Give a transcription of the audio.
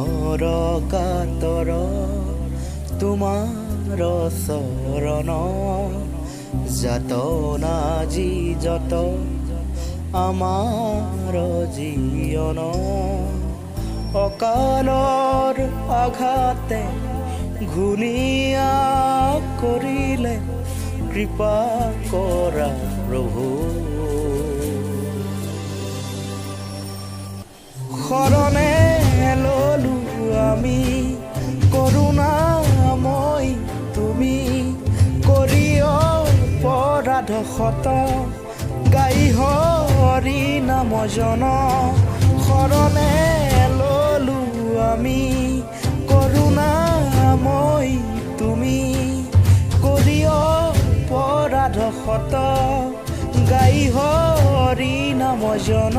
দিনৰ কাতৰ তোমাৰ চৰণ যাতনা যি যত আমাৰ জীৱন অকালৰ আঘাতে ঘূণীয়া কৰিলে কৃপা কৰা প্ৰভু শৰণে ললো আমি কৰোণাময় তুমি কৰি অপৰাধ ক্ষত গাই হৰি নাম জন শৰণে ললো আমি কৰোণাময় তুমি কৰি অপৰাধ ক্ষত গাই হৰি নাম জন